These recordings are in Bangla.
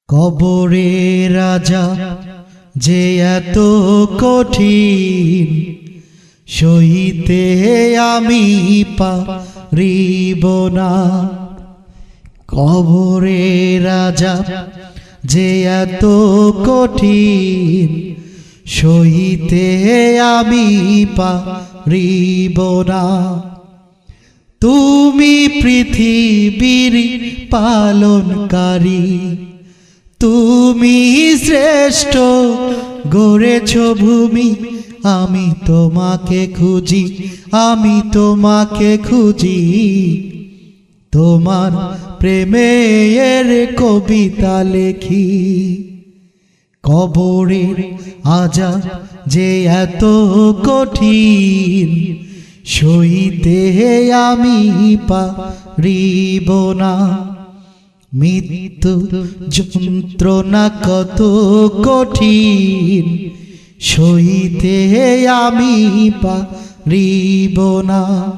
কবরে রাজা যে এত কঠিন, সইতে আমি পারিব না। কবরে রাজা যে এত কঠিন, সইতে আমি পারিব না। তুমি পৃথিবীর পালনকারী, তুমি শ্রেষ্ঠ, গড়েছ ভূমি। আমি তোমাকে খুঁজি, আমি তোমাকে খুঁজি। তোমার প্রেমের কবিতা লেখি। কবরের আযাব যে এত কঠিন, সইতে আমি পারিব না। মৃত্যু যন্ত্রণা কত কঠিন, সইতে আমি পারিব না।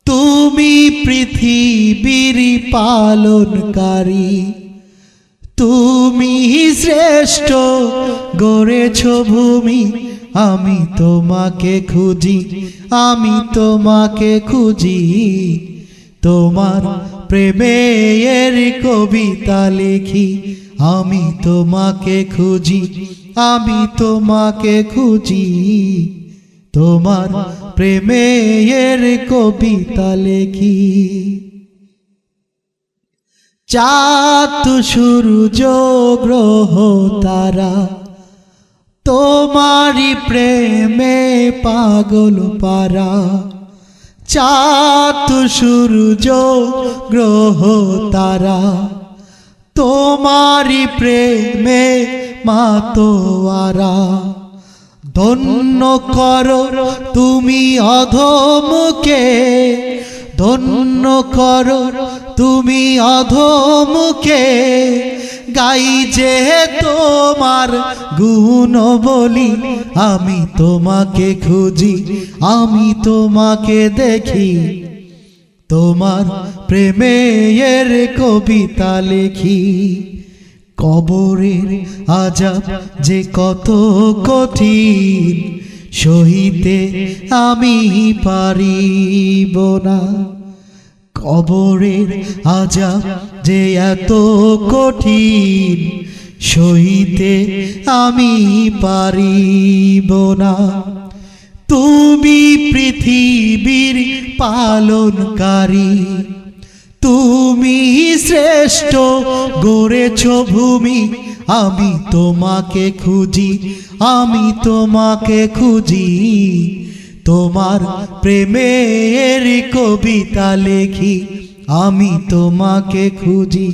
তুমি পৃথিবীর পালনকারী, তুমি শ্রেষ্ঠ, গড়েছ ভূমি। আমি তোমাকে খুঁজি, আমি তোমাকে খুঁজি। তোমার প্রেমের কবিতা লেখি। আমি তোমাকে খুঁজি, আমি তোমাকে খুঁজি। তোমার প্রেমের কবিতা লেখি। চাঁদ সূর্য গ্রহ তারা, তোমারি প্রেমে পাগল পারা। চাঁদ সূর্য গ্রহ তারা, তোমারি প্রেমে মাতোয়ারা। ধন্য করো তুমি অধমকে, ধন্য করো তুমি অধমকে। গাই যে তোমার গুণ বলি, আমি তোমাকে খুঁজি, আমি তোমাকে দেখি। তোমার প্রেমের কবিতা লেখি। কবরের আযাব যে কত কঠিন, সইতে আমি পারিব না। কবরের আযাব যে এত কঠিন, সইতে আমি পারিব না। তুমি পৃথিবীর পালনকারী, তুমি শ্রেষ্ঠ, গড়েছ ভূমি। আমি তোমাকে খুঁজি, আমি তোমাকে খুঁজি। তোমার প্রেমের কবিতা লেখি। আমি তোমাকে খুঁজি,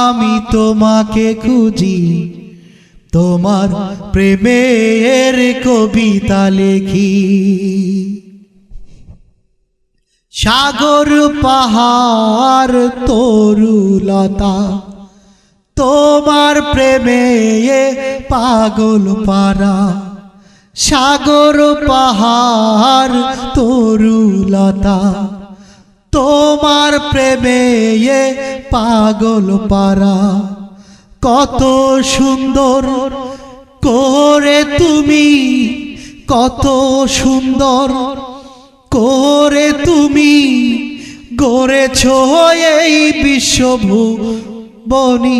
আমি তোমাকে খুঁজি। তোমার প্রেমের কবিতা লেখি। সাগর পাহাড় তরুলতা, তোমার প্রেমে পাগল পারা। সাগর পাহাড় তরুলতা, তোমার প্রেমে পাগল পারা। কত সুন্দর করে তুমি, কত সুন্দর করে তুমি গড়েছ এই বিশ্বভুবনী।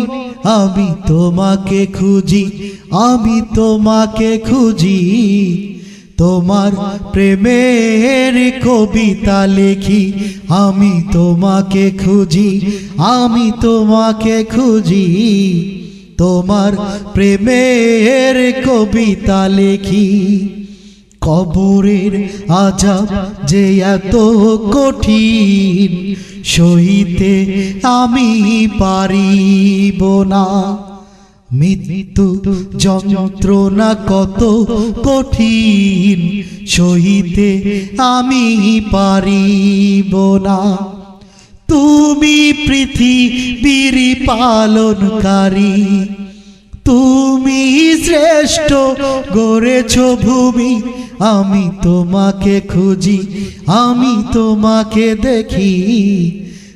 আমি তোমাকে খুঁজি, আমি তোমাকে খুঁজি। তোমার প্রেমের কবিতা লেখি। আমি তোমাকে খুঁজি, আমি তোমাকে খুঁজি। তোমার প্রেমের কবিতা লেখি। কবরের আযাব যে এত কঠিন, সইতে আমি পারিব না। মৃত্যু যন্ত্রণা কত কঠিন, সইতে আমি পারিব না। তুমি পৃথিবীর পালনকারী, তুমি শ্রেষ্ঠ, গড়েছ ভূমি। আমি তোমাকে খুঁজি, আমি তোমাকে দেখি।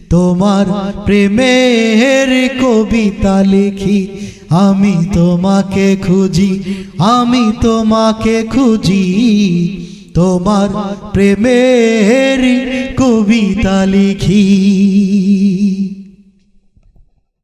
তোমার প্রেমের কবিতা লিখি আমি তোমাকে খুঁজি, আমি তোমাকে খুঁজি, তোমার প্রেমের কবিতা লিখি।